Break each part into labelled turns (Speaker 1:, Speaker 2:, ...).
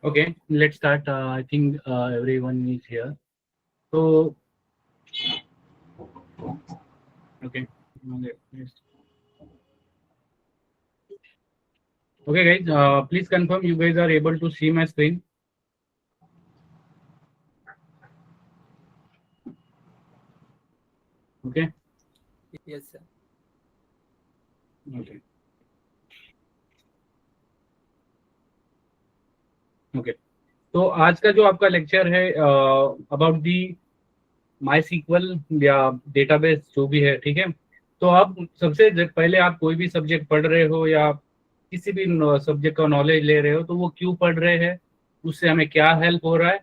Speaker 1: Okay, let's start. I think everyone is here. So, okay. Okay, guys, please confirm you guys are able to see my screen. Okay.
Speaker 2: Yes, sir.
Speaker 1: Okay. Okay. तो आज का जो आपका lecture है about the my sequel या database जो भी है, ठीक है। तो आप सबसे पहले आप कोई भी सब्जेक्ट पढ़ रहे हो या किसी भी सब्जेक्ट का नॉलेज ले रहे हो, तो वो क्यों पढ़ रहे हैं, उससे हमें क्या हेल्प हो रहा है,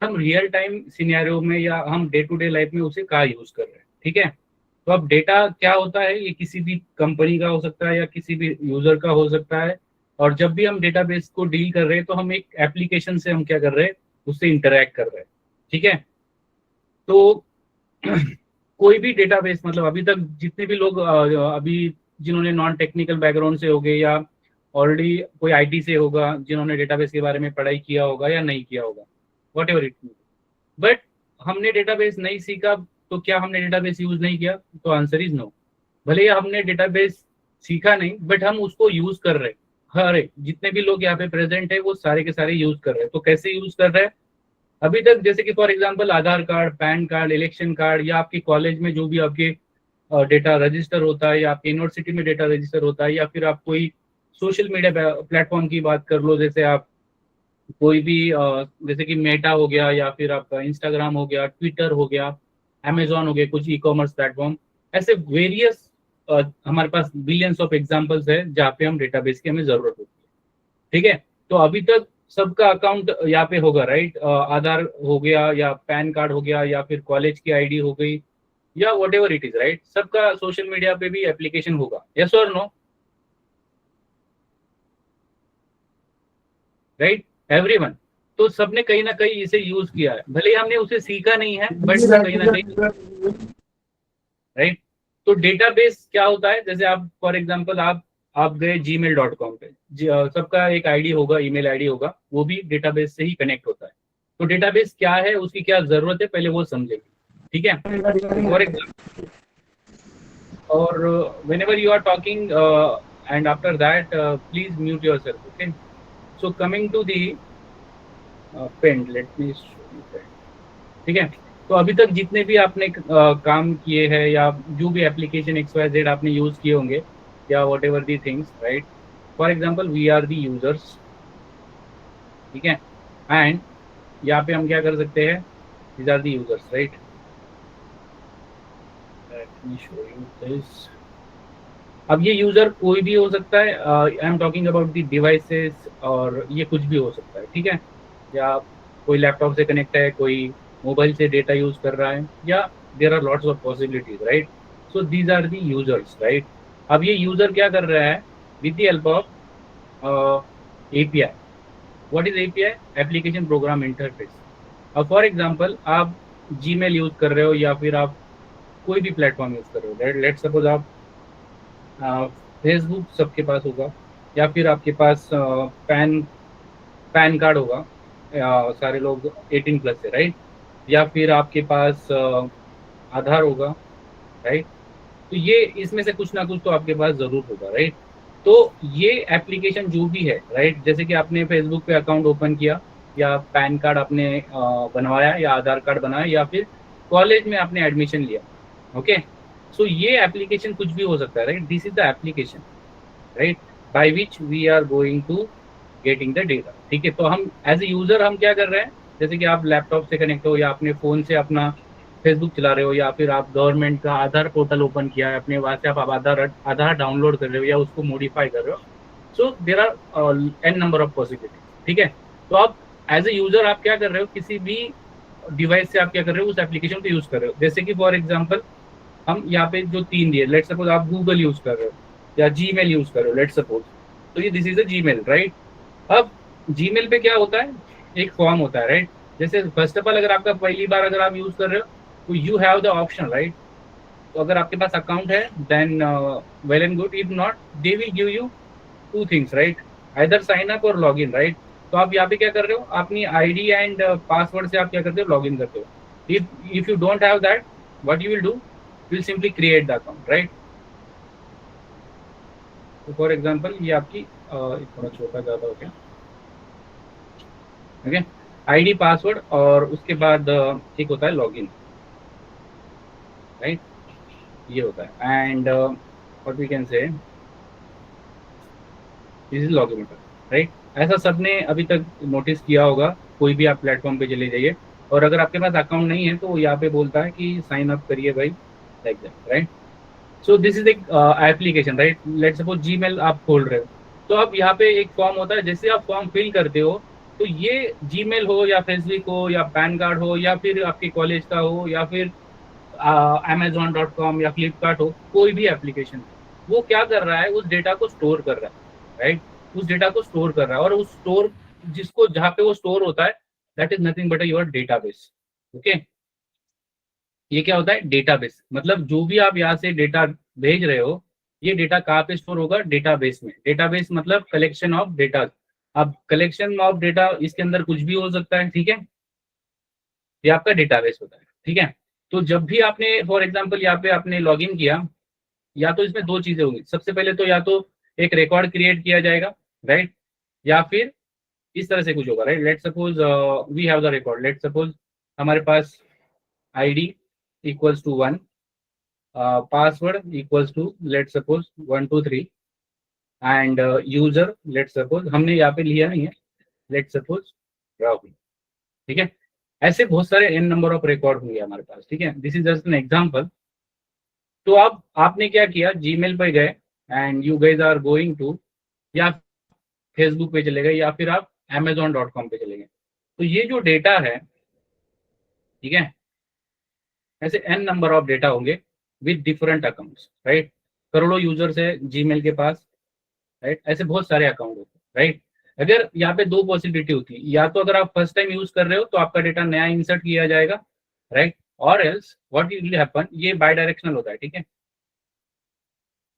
Speaker 1: हम रियल टाइम सिनेरियो में या हम डे टू डे लाइफ में उसे कहाँ यूज कर रहे हैं, ठीक है। तो अब डेटा क्या होता है, ये किसी भी कंपनी का हो सकता है या किसी भी यूजर का हो सकता है। और जब भी हम डेटाबेस को डील कर रहे हैं तो हम एक एप्लीकेशन से हम क्या कर रहे हैं, उससे इंटरेक्ट कर रहे हैं, ठीक है। तो कोई भी डेटाबेस, मतलब अभी तक जितने भी लोग अभी जिन्होंने नॉन टेक्निकल बैकग्राउंड से हो गए या ऑलरेडी कोई आईटी से होगा जिन्होंने डेटाबेस के बारे में पढ़ाई किया होगा या नहीं किया होगा, वट एवर इट, बट हमने डेटाबेस नहीं सीखा, तो क्या हमने डेटाबेस यूज नहीं किया? तो आंसर इज नो। भले ही हमने डेटाबेस सीखा नहीं, बट हम उसको यूज कर रहे हैं। हर एक जितने भी लोग यहाँ पे प्रेजेंट है वो सारे के सारे यूज कर रहे हैं। तो कैसे यूज कर रहे हैं? अभी तक जैसे कि for example Aadhaar card, pan card, election card, या आपके कॉलेज में जो भी आपके डेटा रजिस्टर होता है, या आपके यूनिवर्सिटी में डेटा रजिस्टर होता है, या फिर आप कोई सोशल मीडिया प्लेटफॉर्म की बात कर लो, जैसे आप कोई भी जैसे कि मेटा हो गया, या फिर आपका इंस्टाग्राम हो गया, ट्विटर हो गया, अमेजोन हो गया, कुछ ई कॉमर्स प्लेटफॉर्म, ऐसे वेरियस हमारे पास बिलियंस ऑफ एग्जांपल्स है जहाँ पे हम डेटाबेस की हमें जरूरत होती है, ठीक है। तो अभी तक सबका अकाउंट यहाँ पे होगा, राइट। आधार हो गया या पैन कार्ड हो गया या फिर कॉलेज की आईडी हो गई या what ever it is, right. सबका सोशल मीडिया पे भी एप्लीकेशन होगा, यस और नो, राइट, एवरीवन। तो सबने कहीं ना कहीं इसे यूज किया है, भले ही हमने उसे सीखा नहीं है, बट कहीं ना कहीं, राइट। तो डेटाबेस क्या होता है, जैसे आप फॉर एग्जांपल आप गए gmail.com पे, सबका एक आईडी होगा, ईमेल आईडी होगा, वो भी डेटाबेस से ही कनेक्ट होता है। तो डेटाबेस क्या है, उसकी क्या जरूरत है, पहले वो समझेंगे, ठीक है। फॉर एग्जाम्पल, और whenever you are talking and after that please mute yourself, okay. So coming to the pen, let me show you pen, ठीक है। तो अभी तक जितने भी आपने काम किए हैं या जो भी एप्लीकेशन XYZ आपने यूज किए होंगे या whatever the things, right. For example we are the users, ठीक है। एंड यहाँ पे हम क्या कर सकते हैं, these are the users, right. Let me show you this. अब ये यूजर कोई भी हो सकता है, I am talking about the devices, और ये कुछ भी हो सकता है, ठीक है। या कोई लैपटॉप से कनेक्ट है, कोई मोबाइल से डेटा यूज कर रहा है, या there are lots of possibilities, right. So these are the users, right. अब ये यूजर क्या कर रहा है with the help of API. What is API? Application program interface. अब फॉर एग्जांपल आप जीमेल यूज कर रहे हो या फिर आप कोई भी प्लेटफॉर्म यूज कर रहे हो, लेट सपोज आप फेसबुक सबके पास होगा, या फिर आपके पास पैन पैन कार्ड होगा, सारे लोग 18+ है, राइट। या फिर आपके पास आधार होगा, राइट। तो ये इसमें से कुछ ना कुछ तो आपके पास जरूर होगा, राइट। तो ये एप्लीकेशन जो भी है, राइट, जैसे कि आपने फेसबुक पे अकाउंट ओपन किया, या पैन कार्ड आपने बनवाया, या आधार कार्ड बनाया, या फिर कॉलेज में आपने एडमिशन लिया, ओके। सो ये एप्लीकेशन कुछ भी हो सकता है, right. This is the application, right, by which we are going to getting the data, ठीक है। तो हम एज ए यूजर हम क्या कर रहे हैं, जैसे कि आप लैपटॉप से कनेक्ट हो या अपने फोन से अपना फेसबुक चला रहे हो, या फिर आप गवर्नमेंट का आधार पोर्टल ओपन किया है अपने, वहां से आप आधार डाउनलोड कर रहे हो या उसको मॉडिफाई कर रहे हो। So there are n number of possibilities, ठीक है। तो आप एज ए यूजर आप क्या कर रहे हो, किसी भी डिवाइस से आप क्या कर रहे हो, उस एप्लीकेशन को यूज कर रहे हो। जैसे कि फॉर एग्जाम्पल हम यहाँ पे जो 3 दिए, लेट सपोज आप गूगल यूज कर रहे हो या जीमेल यूज कर रहे हो, लेट सपोज। तो ये this is a Gmail, right. अब जीमेल पे क्या होता है, एक फॉर्म होता है, राइट। जैसे फर्स्ट ऑफ ऑल अगर आपका पहली बार अगर आप यूज कर रहे हो, तो you have the option, right. तो अगर आपके पास अकाउंट है then well and good, if not they will give you 2 things, right, either sign up और लॉग इन, राइट। तो आप यहाँ पे क्या कर रहे हो, अपनी आईडी एंड पासवर्ड से आप क्या करते हो, लॉग इन करते हो. If you don't have that, what you will do, you will simply create the account, right. तो फॉर एग्जांपल ये आपकी थोड़ा छोटा ज़्यादा हो गया. ओके, आईडी पासवर्ड और उसके बाद एक होता है लॉगिन, राइट. ये होता है and what we can say this is login method, right. ऐसा सबने अभी तक नोटिस किया होगा. कोई भी आप प्लेटफॉर्म पे चले जाइए और अगर आपके पास अकाउंट नहीं है तो यहाँ पे बोलता है कि साइन अप करिए भाई, like that, right. So this is एक application, right. Let's suppose Gmail आप खोल रहे हो, तो अब यहाँ पे एक फॉर्म होता है. जैसे आप फॉर्म फिल करते हो तो ये जीमेल हो या फेसबुक हो या पैन कार्ड हो या फिर आपके कॉलेज का हो या फिर Amazon.com या फ्लिपकार्ट हो, कोई भी एप्लीकेशन, वो क्या कर रहा है, उस डेटा को स्टोर कर रहा है, राइट. उस डेटा को स्टोर कर रहा है और उस स्टोर जिसको जहाँ पे वो स्टोर होता है, that is nothing but your database. Okay, ये क्या होता है, डेटाबेस. मतलब जो भी आप यहाँ से डेटा भेज रहे हो, ये डेटा कहाँ पे स्टोर होगा, डेटाबेस में. डेटाबेस मतलब कलेक्शन ऑफ डेटा. अब कलेक्शन ऑफ डेटा, इसके अंदर कुछ भी हो सकता है, ठीक है. ये आपका डेटाबेस होता है, ठीक है. तो जब भी आपने फॉर एग्जांपल यहाँ पे आपने लॉगिन किया, या तो इसमें दो चीजें होंगी. सबसे पहले तो या तो एक रिकॉर्ड क्रिएट किया जाएगा, राइट, या फिर इस तरह से कुछ होगा, right. Let suppose we have the record. Let suppose हमारे पास ID equals to 1, password equals to let suppose 123 and user let suppose हमने यहाँ पे लिया नहीं है, लेट सपोज राहुल, ठीक है. ऐसे बहुत सारे n नंबर ऑफ रिकॉर्ड होंगे हमारे पास, ठीक है. This is just an example. तो अब आपने क्या किया, जीमेल पे गए and you guys are going to, या फेसबुक पे चले गए या फिर आप Amazon.com पे चले गए. तो ये जो डेटा है, ठीक है, ऐसे n नंबर ऑफ डेटा होंगे विद डिफरेंट अकाउंट्स, राइट. करोड़ों यूजर्स है जीमेल के पास, राइट. ऐसे बहुत सारे अकाउंट होते हैं, राइट. अगर यहाँ पे दो पॉसिबिलिटी होती है, या तो अगर आप फर्स्ट टाइम यूज कर रहे हो तो आपका डेटा नया इंसर्ट किया जाएगा, राइट. और एल्स व्हाट विल हैपन, ये बाय डायरेक्शनल होता है, ठीक है.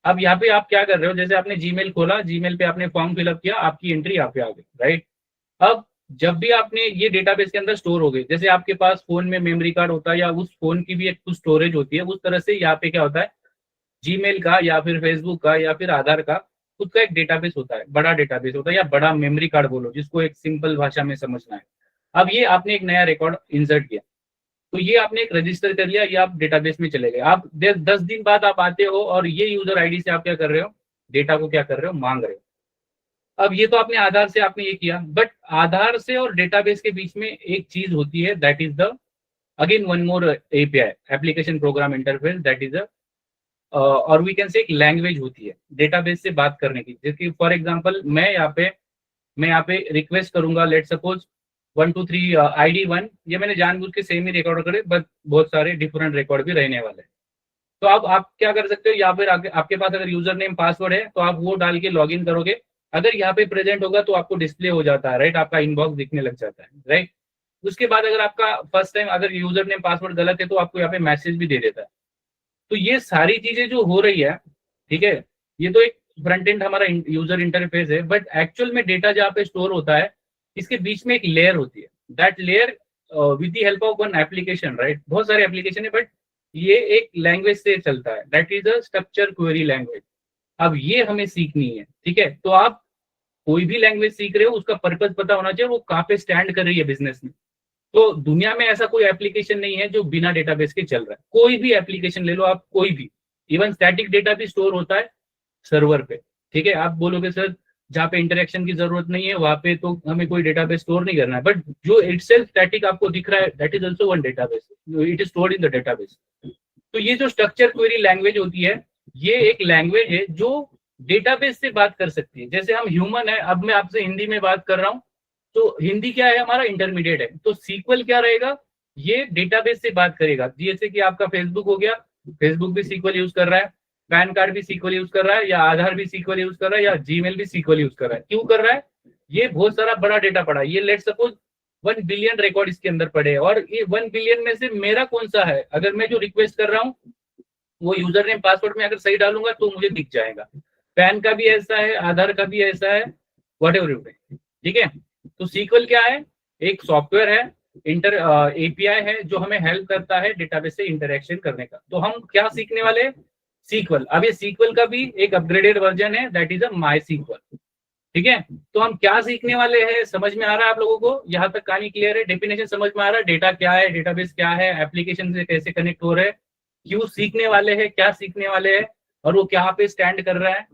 Speaker 1: अब यहाँ पे आप क्या कर रहे हो, जैसे आपने जीमेल खोला, जीमेल पे आपने फॉर्म फिलअप किया, आपकी एंट्री यहाँ पे आ गई, राइट. अब जब भी आपने ये डेटाबेस के अंदर स्टोर हो गए, जैसे आपके पास फोन में मेमोरी कार्ड होता है या उस फोन की भी एक कुछ स्टोरेज होती है, उस तरह से यहाँ पे क्या होता है, जीमेल का या फिर फेसबुक का या फिर आधार का खुद का एक डेटाबेस होता है, बड़ा डेटाबेस होता है या बड़ा मेमोरी कार्ड बोलो, जिसको एक सिंपल भाषा में समझना है. अब ये आपने एक नया रिकॉर्ड इंसर्ट किया, तो ये आपने एक रजिस्टर कर लिया, ये आप डेटाबेस में चले गए. आप 10 दिन बाद आप आते हो और ये यूजर आईडी से आप क्या कर रहे हो, डेटा को क्या कर रहे हो, मांग रहे हो. अब ये तो आपने आधार से आपने ये किया, बट आधार से और डेटाबेस के बीच में एक चीज होती है, that is the again one more API, application program interface, that is अ और वी कैन से एक लैंग्वेज होती है डेटाबेस से बात करने की. जैसे फॉर एग्जांपल मैं यहाँ पे रिक्वेस्ट करूंगा, लेट सपोज 123 ID1, ये मैंने जानबूझ के सेम ही रिकॉर्ड करे, बट बहुत सारे डिफरेंट रिकॉर्ड भी रहने वाले हैं. तो अब आप क्या कर सकते हो, या फिर आपके पास अगर यूजर नेम पासवर्ड है तो आप वो डाल के लॉग इन करोगे. अगर यहाँ पे प्रेजेंट होगा तो आपको डिस्प्ले हो जाता है, राइट. आपका इनबॉक्स दिखने लग जाता है, राइट. उसके बाद अगर आपका फर्स्ट टाइम अगर यूजर नेम पासवर्ड गलत है तो आपको यहाँ पे मैसेज भी दे देता है. तो ये सारी चीजें जो हो रही है, ठीक है, ये तो एक फ्रंट एंड हमारा यूजर इंटरफेस है, बट एक्चुअल में डेटा जहाँ पे स्टोर होता है, इसके बीच में एक लेयर होती है. That layer with the help of one application, right. बहुत सारे एप्लीकेशन है, बट ये एक लैंग्वेज से चलता है, that is a structure query language. अब ये हमें सीखनी है, ठीक है. तो आप कोई भी लैंग्वेज सीख रहे हो, उसका पर्पज पता होना चाहिए, वो कहाँ पे स्टैंड कर रही है बिजनेस में. तो दुनिया में ऐसा कोई एप्लीकेशन नहीं है जो बिना डेटाबेस के चल रहा है. कोई भी एप्लीकेशन ले लो आप, कोई भी, इवन स्टैटिक डेटा भी स्टोर होता है सर्वर पे, ठीक है. आप बोलोगे सर जहाँ पे इंटरेक्शन की जरूरत नहीं है वहां पे तो हमें कोई डेटाबेस स्टोर नहीं करना है, बट जो इटसेल्फ स्टैटिक आपको दिख रहा है, that is also one database, it is stored in the database. तो ये जो स्ट्रक्चर क्वेरी लैंग्वेज होती है, ये एक लैंग्वेज है जो डेटाबेस से बात कर सकती है. जैसे हम ह्यूमन है, अब मैं आपसे हिंदी में बात कर रहा हूँ, तो हिंदी क्या है, हमारा इंटरमीडिएट है. तो सीक्वल क्या रहेगा, ये डेटाबेस से बात करेगा. जैसे कि आपका फेसबुक हो गया, फेसबुक भी सीक्वल यूज कर रहा है, पैन कार्ड भी सीक्वल यूज कर रहा है, या आधार भी सीक्वल यूज कर रहा है, या जीमेल भी सीक्वल यूज कर रहा है. क्यों कर रहा है, ये बहुत सारा बड़ा डेटा पड़ा है. ये लेट सपोज 1 बिलियन रिकॉर्ड इसके अंदर पड़े हैं, और ये 1 बिलियन में से मेरा कौन सा है, अगर मैं जो रिक्वेस्ट कर रहा हूँ वो यूजर नेम पासवर्ड में अगर सही डालूंगा तो मुझे दिख जाएगा. पैन का भी ऐसा है, आधार का भी ऐसा है, वट एवर यू, ठीक है. तो सीक्वल क्या है? एक सॉफ्टवेयर है, एपीआई है जो हमें हेल्प करता है डेटाबेस से इंटरेक्शन करने का। तो हम क्या सीखने वाले हैं? सीक्वल। अब ये सीक्वल का भी एक अपग्रेडेड वर्जन है, that is a MySQL. ठीक है, तो हम क्या सीखने वाले हैं, समझ में आ रहा है आप लोगों को? यहाँ तक कहानी क्लियर है? डेफिनेशन समझ में आ रहा है? डेटा क्या है, डेटाबेस क्या है, एप्लीकेशन से कैसे कनेक्ट हो रहे हैं, क्यों सीखने वाले हैं, क्या सीखने वाले हैं, और वो क्या पे स्टैंड कर रहा है?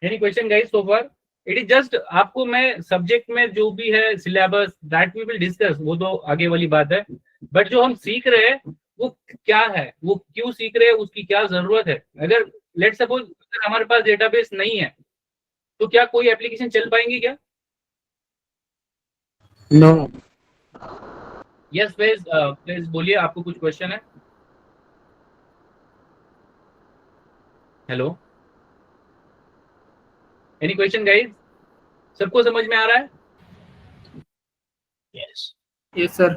Speaker 1: Any question guys so far? It is just आपको मैं सब्जेक्ट में जो भी है syllabus that we will discuss, वो तो आगे वाली बात है, बट जो हम सीख रहे हैं वो क्या है, वो क्यों सीख रहे हैं, उसकी क्या जरूरत है। अगर लेट सपोज अगर हमारे पास डेटाबेस नहीं है तो क्या कोई एप्लीकेशन चल पाएंगी क्या?
Speaker 2: नो।
Speaker 1: यस प्लीज, प्लीज बोलिए, आपको कुछ क्वेश्चन है? Hello, any question guys? सबको समझ में आ रहा है?
Speaker 2: Yes yes sir.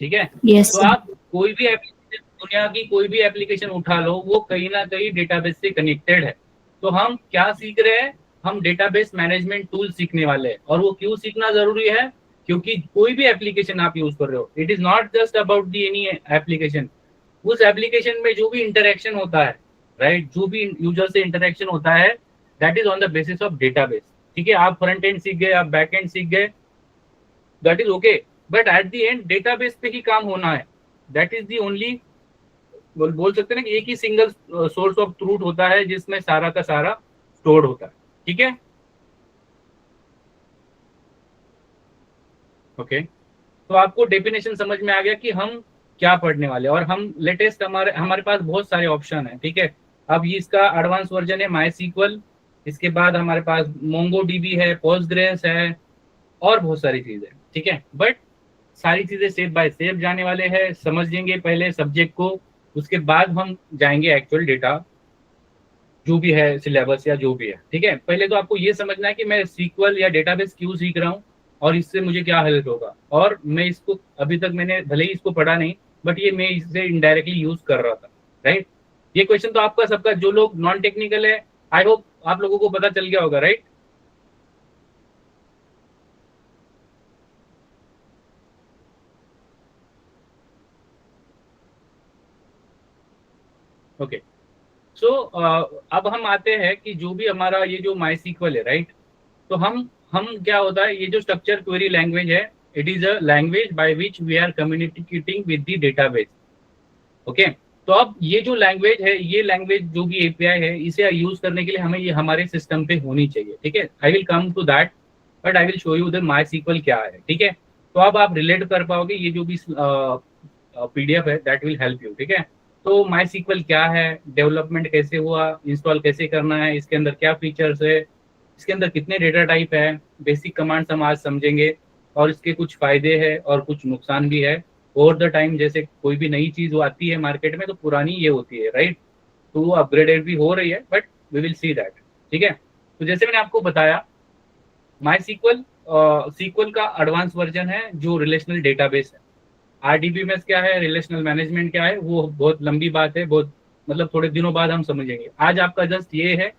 Speaker 1: ठीक है,
Speaker 3: यस
Speaker 1: तो
Speaker 3: सर।
Speaker 1: आप कोई भी एप्लीकेशन, दुनिया की कोई भी एप्लीकेशन उठा लो, वो कहीं ना कहीं डेटाबेस से कनेक्टेड है। तो हम क्या सीख रहे हैं? हम डेटाबेस मैनेजमेंट टूल सीखने वाले हैं। और वो क्यों सीखना जरूरी है? क्योंकि कोई भी एप्लीकेशन आप यूज कर रहे हो, it is not just about the any application. उस एप्लीकेशन में जो भी इंटरेक्शन होता है, राइट, जो भी यूजर से इंटरेक्शन होता है, that is on the basis of database. ठीक है, आप फ्रंट एंड सीख गए, आप बैक एंड सीख गए, that is okay, but at the end database पे ही काम होना है। दैट इज दी ओनली, बोल सकते हैं ना कि एक ही सिंगल सोर्स ऑफ ट्रूथ होता है जिसमें सारा का सारा स्टोर्ड होता है। ठीक है, ओके, तो आपको डेफिनेशन समझ में आ गया कि हम क्या पढ़ने वाले हैं। और हम लेटेस्ट, हमारे हमारे पास बहुत सारे ऑप्शन है। ठीक है, अब ये इसका एडवांस वर्जन है माई सीक्वल, इसके बाद हमारे पास मोंगो डीबी है, पोस्टग्रेस है, और बहुत सारी चीजें। ठीक है, बट सारी चीजें स्टेप बाय स्टेप जाने वाले हैं, समझेंगे पहले सब्जेक्ट को, उसके बाद हम जाएंगे एक्चुअल डेटा जो भी है, सिलेबस या जो भी है। ठीक है, पहले तो आपको ये समझना है कि मैं सीक्वल या डेटाबेस क्यों सीख रहा हूँ और इससे मुझे क्या हेल्प होगा। और मैं इसको अभी तक मैंने भले ही इसको पढ़ा नहीं, बट ये मैं इससे इनडायरेक्टली यूज कर रहा था, राइट। ये क्वेश्चन तो आपका सबका, जो लोग नॉन टेक्निकल है, आई होप आप लोगों को पता चल गया होगा, राइट। ओके, सो अब हम आते हैं कि जो भी हमारा ये जो माई सीक्वल है, राइट, तो हम क्या होता है, ये जो स्ट्रक्चर क्वेरी लैंग्वेज है, it is a language by which we are communicating with the database. Okay, तो अब ये जो लैंग्वेज है, ये लैंग्वेज जो भी एपीआई है, इसे यूज करने के लिए हमें ये हमारे सिस्टम पे होनी चाहिए। ठीक है, I will come to that, but I will show you the MySQL क्या है। ठीक है, तो अब आप रिलेट कर पाओगे, ये जो भी पीडीएफ है दैट विल हेल्प यू। ठीक है, तो माई सीक्वल क्या है, डेवलपमेंट कैसे हुआ, इंस्टॉल कैसे करना है, इसके अंदर क्या फीचर्स है, इसके अंदर कितने डेटा टाइप है, बेसिक कमांड्स हम आज समझेंगे, और इसके कुछ फायदे हैं और कुछ नुकसान भी है। ओवर द टाइम जैसे कोई भी नई चीज आती है मार्केट में, तो पुरानी ये होती है, राइट, तो वो अपग्रेडेड भी हो रही है, but we will see that. ठीक है, तो जैसे मैंने आपको बताया, माई सीक्वल सीक्वल का एडवांस वर्जन है जो रिलेशनल डेटाबेस है। आरडीबीएमएस क्या है, रिलेशनल मैनेजमेंट क्या है, वो बहुत लंबी बात है, बहुत मतलब थोड़े दिनों बाद हम समझेंगे। आज आपका जस्ट ये है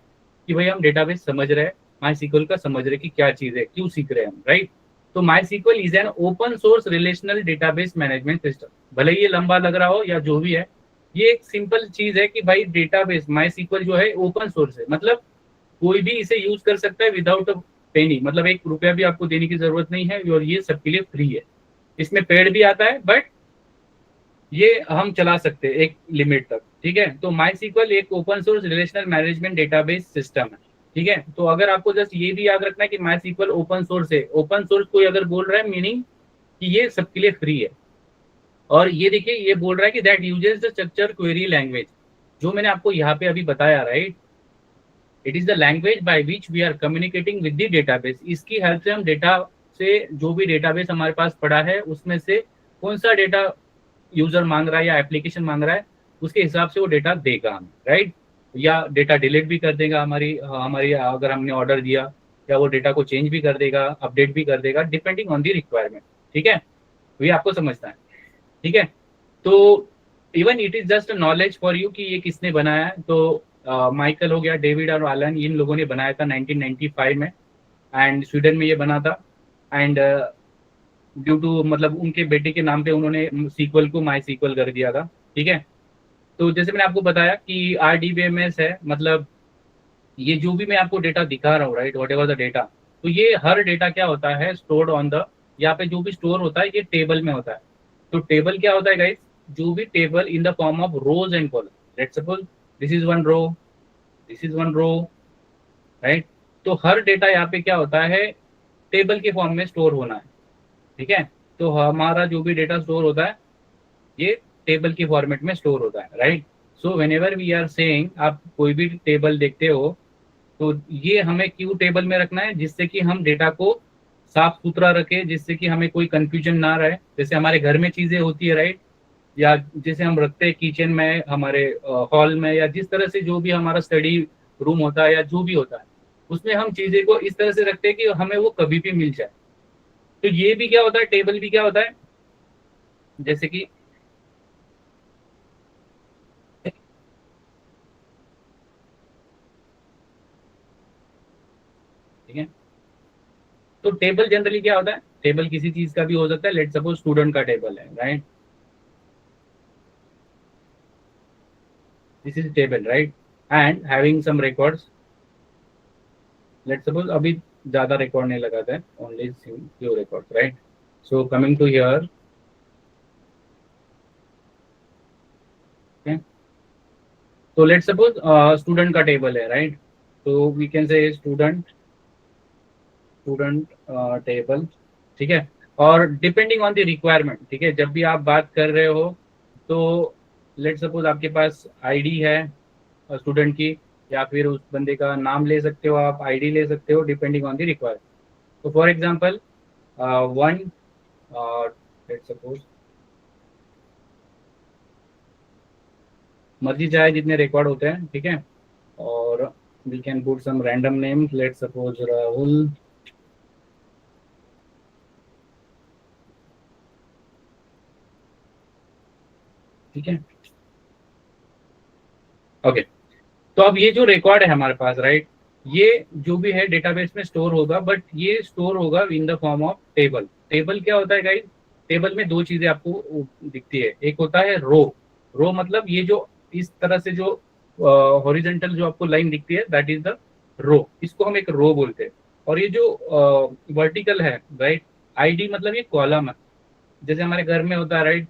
Speaker 1: कि भाई हम डेटाबेस समझ रहे हैं, माई सीक्वल का समझ रहे कि क्या चीज है, क्यों सीख रहे हैं हम, राइट। तो MySQL is an open source relational database management system. भले ये लंबा लग रहा हो या जो भी है, ये एक सिंपल चीज है कि भाई डेटाबेस माई सीक्वल जो है ओपन सोर्स है, मतलब कोई भी इसे यूज कर सकता है विदाउट अ पेनी, मतलब एक रुपया भी आपको देने की जरूरत नहीं है, और ये सबके लिए फ्री है। इसमें पेड भी आता है, बट ये हम चला सकते हैं एक लिमिट तक। ठीक है, तो माई सीक्वल एक open source relational management database system है। ठीक है, तो अगर आपको जस्ट ये भी याद रखना है कि माई सीक्वल ओपन सोर्स है, ओपन सोर्स कोई अगर बोल रहा है, मीनिंग कि ये सबके लिए फ्री है। और ये देखिए, ये बोल रहा है कि that uses the structure query language, जो मैंने आपको यहाँ पे अभी बताया, right, it is the language by which we are communicating with the database. इसकी हेल्प से हम डेटा से, जो भी डेटाबेस हमारे पास पड़ा है, उसमें से कौन सा डेटा यूजर मांग रहा है या एप्लीकेशन मांग रहा है, उसके हिसाब से वो डेटा देगा हमें, राइट। या डेटा डिलीट भी कर देगा, हमारी हमारी अगर हमने ऑर्डर दिया, या वो डेटा को चेंज भी कर देगा, अपडेट भी कर देगा, डिपेंडिंग ऑन दी रिक्वायरमेंट। ठीक है, तो ये आपको समझना है। ठीक है, तो even it is just knowledge for you कि ये किसने बनाया है। तो माइकल हो गया, डेविड और एलन, इन लोगों ने बनाया था 1995 में। एंड स्वीडन में ये बना था। एंड ड्यू टू मतलब उनके बेटे के नाम पे उन्होंने सीक्वल को माई सीक्वल कर दिया था। ठीक है, तो जैसे मैंने आपको बताया कि RDBMS है, मतलब ये जो भी मैं आपको डेटा दिखा रहा हूँ, right, what ever the data, तो ये हर डेटा क्या होता है, स्टोर्ड ऑन द, यहाँ पे जो भी स्टोर होता है ये टेबल में होता है। तो टेबल क्या होता है गाइस, जो भी table in the form of rows and column, let's suppose this is one row, this is one row, right. तो हर डेटा यहाँ पे क्या होता है, टेबल के फॉर्म में स्टोर होना है। ठीक है, तो हमारा जो भी डेटा स्टोर होता है ये टेबल की फॉर्मेट में स्टोर होता है, राइट। So whenever we are saying, आप कोई भी टेबल देखते हो तो ये हमें क्यों टेबल में रखना है, जिससे कि हम डेटा को साफ सुथरा रखें, जिससे कि हमें कोई कंफ्यूजन ना रहे। जैसे हमारे घर में चीजें होती है, राइट, या जैसे हम रखते हैं किचन में, हमारे हॉल में, या जिस तरह से जो भी हमारा स्टडी रूम होता है या जो भी होता है, उसमें हम चीजें को इस तरह से रखते हैं कि हमें वो कभी भी मिल जाए। तो ये भी क्या होता है, टेबल भी क्या होता है, जैसे कि, ठीक है, तो टेबल जनरली क्या होता है, टेबल किसी चीज का भी हो सकता है, लेट सपोज स्टूडेंट का टेबल है, right, this is table, right, and having some records, let suppose अभी ज्यादा रिकॉर्ड नहीं लगाते हैं, only few records, right. So coming to here, तो लेट सपोज स्टूडेंट का टेबल है, राइट, तो we can say student, student table, ठीक है। और डिपेंडिंग ऑन द रिक्वायरमेंट, ठीक है, जब भी आप बात कर रहे हो तो लेट सपोज आपके पास आईडी है स्टूडेंट की, या फिर उस बंदे का नाम ले सकते हो, आप आईडी ले सकते हो, डिपेंडिंग ऑन द रिक्वायरमेंट। तो for example one, let suppose मर्जी चाहे जितने रिकॉर्ड होते हैं, ठीक है, और we can put some random name, let suppose Rahul, ठीक है, ओके। तो अब ये जो रिकॉर्ड है हमारे पास, राइट, ये जो भी है डेटाबेस में स्टोर होगा, बट ये स्टोर होगा इन the form of table. Table क्या होता है गाइस, टेबल में दो चीजें आपको दिखती है, एक होता है रो, रो मतलब ये जो इस तरह से जो हॉरिजेंटल जो आपको लाइन दिखती है, दैट इज द रो, इसको हम एक रो बोलते हैं। और ये जो वर्टिकल है, राइट, आईडी मतलब ये कॉलम है, जैसे हमारे घर में होता है, right,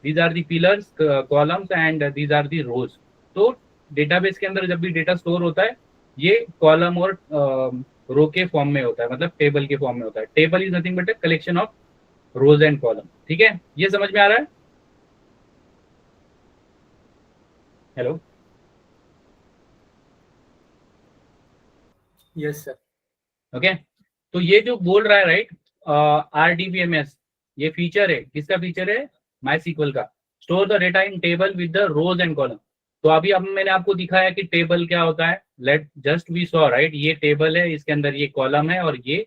Speaker 1: these are the pillars, columns and these are the rows। तो डेटाबेस के अंदर जब भी डेटा स्टोर होता है ये कॉलम और रो के फॉर्म में होता है, मतलब टेबल के फॉर्म में होता है। Table is nothing but a collection of rows and column. ठीक है, ये समझ में आ रहा है? Hello,
Speaker 2: yes sir.
Speaker 1: ओके। तो ये जो बोल रहा है, राइट, RDBMS, ये फीचर है, किसका फीचर है, माई सीक्वल का, store the data in table with the rows and column. तो अभी अब मैंने आपको दिखाया कि टेबल क्या होता है, let just we saw, right, ये टेबल है, इसके अंदर ये कॉलम है और ये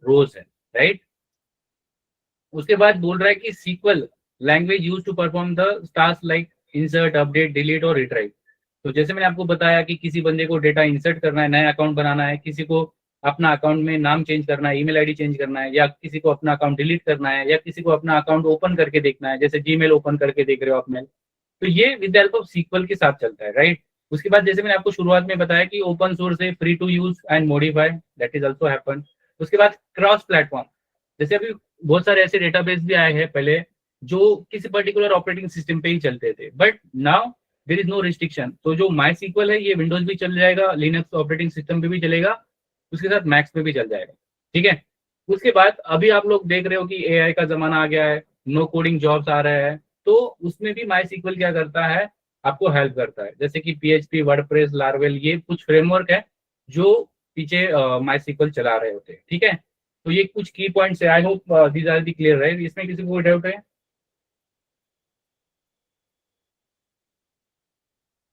Speaker 1: रोज है, राइट। उसके बाद बोल रहा है कि SQL language use to perform the task like insert, update, delete और रिट्राइव। तो जैसे मैंने आपको बताया कि किसी बंदे को डेटा इंसर्ट करना है, नया अकाउंट बनाना है, किसी को अपना अकाउंट में नाम चेंज करना है, ईमेल आईडी चेंज करना है, या किसी को अपना अकाउंट डिलीट करना है, या किसी को अपना अकाउंट ओपन करके देखना है, जैसे जीमेल ओपन करके देख रहे हो आप मेल, तो ये with the help of SQL के साथ चलता है, राइट। उसके बाद जैसे मैंने आपको शुरुआत में बताया कि ओपन सोर्स है, free to use and modify, that is also happen. उसके बाद क्रॉस प्लेटफॉर्म, जैसे अभी बहुत सारे ऐसे डेटाबेस भी आए हैं पहले जो किसी पर्टिकुलर ऑपरेटिंग सिस्टम पे ही चलते थे, but now there is no restriction. तो जो माई सीक्वल है ये विंडोज भी चल जाएगा, लिनक्स ऑपरेटिंग सिस्टम पे भी चलेगा, उसके साथ मैक्स पे भी चल जाएगा, ठीक है। उसके बाद अभी आप लोग देख रहे हो कि एआई का जमाना आ गया है, नो कोडिंग जॉब्स आ रहे हैं, तो उसमें भी माई सीक्वल क्या करता है, आपको हेल्प करता है। जैसे कि PHP, वर्डप्रेस, लार्वेल, ये कुछ फ्रेमवर्क है जो पीछे माई सीक्वल चला रहे होते हैं, ठीक है। तो ये कुछ की पॉइंट्स है, I hope these are the clear, right, इसमें किसी को डाउट है?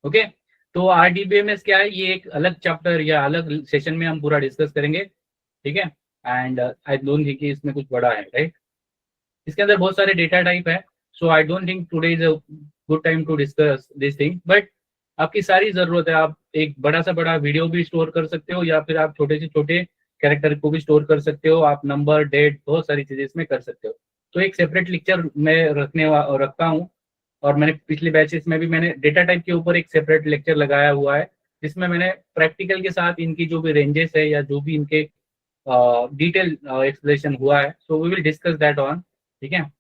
Speaker 1: ओके। तो RDBMS क्या है, ये एक अलग चैप्टर या अलग सेशन में हम पूरा डिस्कस करेंगे, ठीक है। एंड आई डोंट थिंक कि इसमें कुछ बड़ा है, राइट। इसके अंदर बहुत सारे डेटा टाइप है, so I don't think today is a good time to discuss this thing, but आपकी सारी जरूरत है, आप एक बड़ा सा बड़ा वीडियो भी स्टोर कर सकते हो, या फिर आप छोटे से छोटे कैरेक्टर को भी स्टोर कर सकते हो आप, नंबर, डेट, बहुत सारी चीजें इसमें कर सकते हो। तो एक सेपरेट लेक्चर मैं रखता हूँ, और मैंने पिछले बैचेस में भी मैंने डेटा टाइप के ऊपर एक सेपरेट लेक्चर लगाया हुआ है, जिसमें मैंने प्रैक्टिकल के साथ इनकी जो भी रेंजेस है या जो भी इनके डिटेल एक्सप्लेनेशन हुआ है, so we will discuss that on. ठीक है,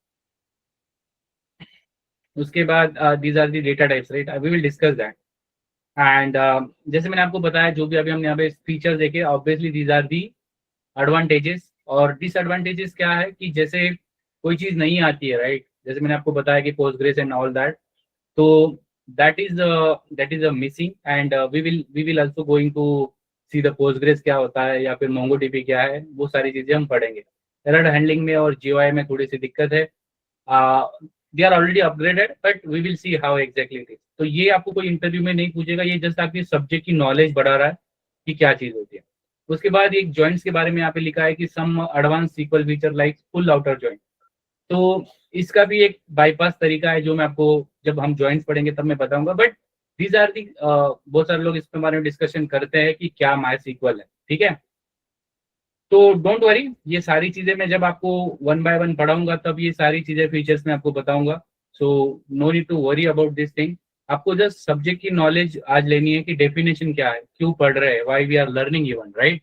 Speaker 1: उसके बाद these are the data types, right, we will discuss that. And जैसे मैंने आपको बताया, जो भी अभी हमने यहाँ पे फीचर देखे, obviously these are the advantages. और डिसएडवांटेजेस क्या है कि जैसे कोई चीज नहीं आती है, राइट, जैसे मैंने आपको बताया कि पोस्टग्रेस एंड ऑल दैट, तो that is a missing, and we will also going to see the Postgres क्या होता है या फिर मोंगोडीबी क्या है, वो सारी चीजें हम पढ़ेंगे। एरर हैंडलिंग में और जीओआई में थोड़ी सी दिक्कत है, they are already upgraded, but we will see how exactly it is. तो ये आपको कोई इंटरव्यू में नहीं पूछेगा, ये जस्ट आपकी सब्जेक्ट की नॉलेज बढ़ा रहा है कि क्या चीज होती है। उसके बाद एक जॉइंट्स के बारे में यहाँ पे लिखा है कि some advance SQL feature like full outer joint. तो इसका भी एक बाईपास तरीका है, जो मैं आपको जब हम जॉइंट्स पढ़ेंगे तब मैं बताऊंगा। बट दीज आर दी, बहुत सारे लोग इसके बारे में डिस्कशन करते हैं कि क्या माई सीक्वल है, ठीक है। तो डोंट वरी, ये सारी चीजें मैं जब आपको वन बाय वन पढ़ाऊंगा तब ये सारी चीजें फीचर्स में आपको बताऊंगा। So no need to worry about this thing. आपको जस्ट सब्जेक्ट की नॉलेज आज लेनी है कि डेफिनेशन क्या है, क्यों पढ़ रहे हैं, why we are learning even, right.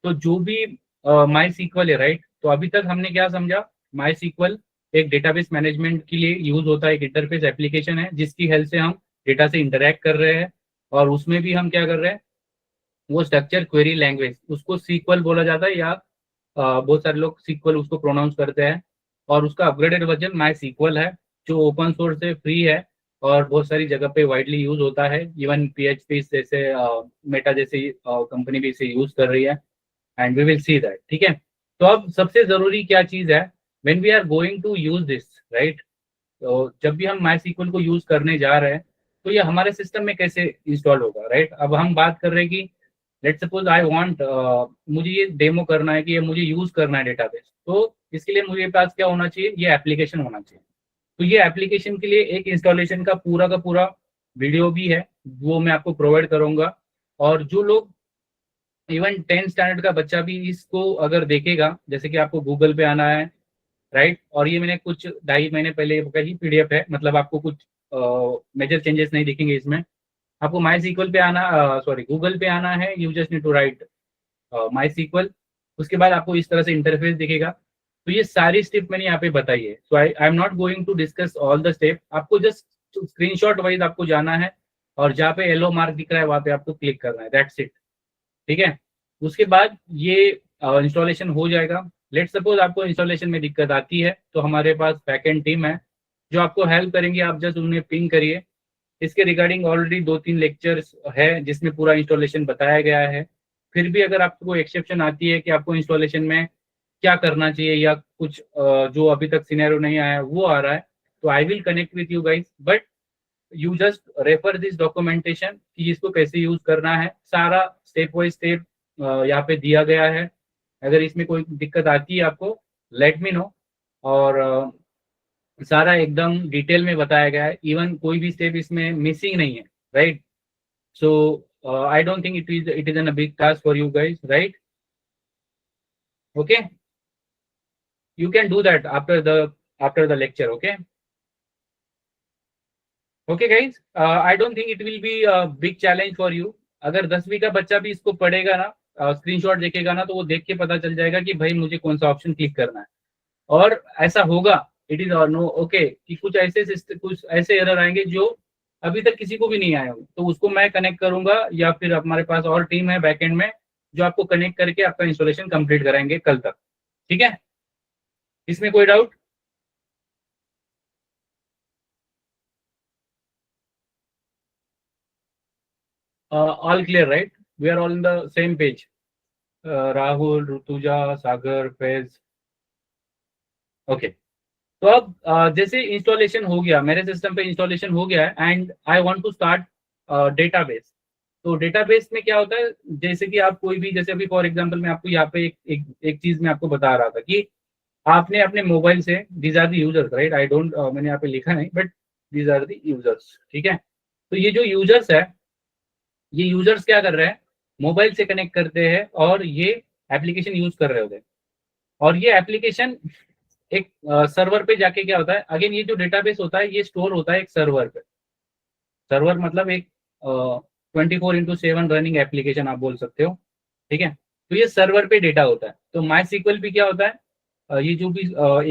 Speaker 1: तो जो भी माई सीक्वल है, राइट, तो अभी तक हमने क्या समझा, माई सीक्वल एक डेटाबेस मैनेजमेंट के लिए यूज होता है, एक इंटरफेस एप्लीकेशन है जिसकी हेल्प से हम डेटा से इंटरेक्ट कर रहे हैं। और उसमें भी हम क्या कर रहे हैं, वो स्ट्रक्चर क्वेरी लैंग्वेज, उसको सीक्वल बोला जाता है, या बहुत सारे लोग सीक्वल उसको प्रोनाउंस करते हैं। और उसका अपग्रेडेड वर्जन माई सीक्वल है, जो ओपन सोर्स है, फ्री है, और बहुत सारी जगह पे वाइडली यूज होता है। इवन पीएचपी जैसे मेटा जैसी कंपनी भी इसे यूज कर रही है, and we will see that, ठीक है। तो अब सबसे जरूरी क्या चीज है, when we are going to use this, right, तो जब भी हम माई सीक्वल को यूज करने जा रहे हैं, तो ये हमारे सिस्टम में कैसे इंस्टॉल होगा, राइट। अब हम बात कर रहे हैं कि लेट सपोज आई वांट, मुझे ये डेमो करना है कि ये मुझे यूज करना है डेटाबेस, तो इसके लिए मुझे पास क्या होना चाहिए, ये एप्लीकेशन होना चाहिए। तो ये एप्लीकेशन के लिए एक इंस्टॉलेशन का पूरा वीडियो भी है, वो मैं आपको प्रोवाइड करूंगा। और जो लोग, इवन 10 स्टैंडर्ड का बच्चा भी इसको अगर देखेगा, जैसे कि आपको गूगल पे आना है, राइट, और ये मैंने कुछ 2.5 महीने पहले का ही पीडीएफ है, मतलब आपको कुछ मेजर चेंजेस नहीं दिखेंगे इसमें। आपको माई सीक्वल पे आना, सॉरी, गूगल पे आना है, you just need to write MySQL. उसके बाद आपको इस तरह से इंटरफेस दिखेगा। तो ये सारी स्टेप मैंने यहाँ पे बताई है, so I am not going to discuss all the step, आपको जस्ट स्क्रीनशॉट वाइज आपको जाना है, और जहाँ पे येलो मार्क दिख रहा है वहाँ पे आपको क्लिक करना है, दैट्स इट, ठीक है। उसके बाद ये इंस्टॉलेशन हो जाएगा। लेट सपोज आपको इंस्टॉलेशन में दिक्कत आती है, तो हमारे पास बैकएंड टीम है जो आपको हेल्प करेंगे, आप जस्ट उन्हें पिंग करिए। इसके रिगार्डिंग ऑलरेडी 2-3 लेक्चर्स है जिसमें पूरा इंस्टॉलेशन बताया गया है। फिर भी अगर आपको इंस्ट्रक्शन आती है कि आपको इंस्टॉलेशन में क्या करना चाहिए, या कुछ जो अभी तक सिनेरियो नहीं आया है वो आ रहा है, तो I will connect with you guys, but you just refer this documentation कि इसको कैसे यूज करना है, सारा स्टेप बाय स्टेप यहाँ पे दिया गया है। अगर इसमें कोई दिक्कत आती है आपको, लेट मी नो। और सारा एकदम डिटेल में बताया गया है, इवन कोई भी स्टेप इसमें मिसिंग नहीं है, राइट। सो I don't think it is an a big task for you guys, right. Okay, you can do that after the lecture, okay. Okay guys, I don't think it will be big challenge for you. अगर 10वीं का बच्चा भी इसको पढ़ेगा ना, screenshot देखेगा ना, तो वो देख के पता चल जाएगा कि भाई मुझे कौन सा ऑप्शन क्लिक करना है। और ऐसा होगा, इट इज और नो ओके, कि कुछ ऐसे एरर आएंगे जो अभी तक किसी को भी नहीं आए होंगे, तो उसको मैं कनेक्ट करूंगा, या फिर हमारे पास और टीम है बैकएंड में जो आपको कनेक्ट करके आपका इंस्टॉलेशन कंप्लीट कराएंगे कल तक, ठीक है। इसमें कोई doubt? All clear, right, we are all in the same page. Rahul, Rituja, Sagar, Faiz, okay. तो अब जैसे इंस्टॉलेशन हो गया, मेरे सिस्टम पे इंस्टॉलेशन हो गया है, and I want to start database. तो डेटाबेस में क्या होता है, जैसे कि आप कोई भी, जैसे अभी फॉर एग्जांपल मैं आपको यहाँ पे एक चीज मैं आपको बता रहा था कि आपने अपने मोबाइल से, these are the users, right, I don't, मैंने यहाँ पे लिखा नहीं, but these are the users, ठीक है। तो ये जो यूजर्स है, ये यूजर्स क्या कर रहे हैं, मोबाइल से कनेक्ट करते हैं, और ये एप्लीकेशन यूज कर रहे होते हैं, और ये एप्लीकेशन एक सर्वर पे जाके क्या होता है, अगेन ये जो डेटाबेस होता है ये स्टोर होता है एक सर्वर पे। सर्वर मतलब एक 24/7 रनिंग एप्लीकेशन आप बोल सकते हो, ठीक है। तो ये सर्वर पे डेटा होता है। तो माई सीक्वल भी क्या होता है, ये जो भी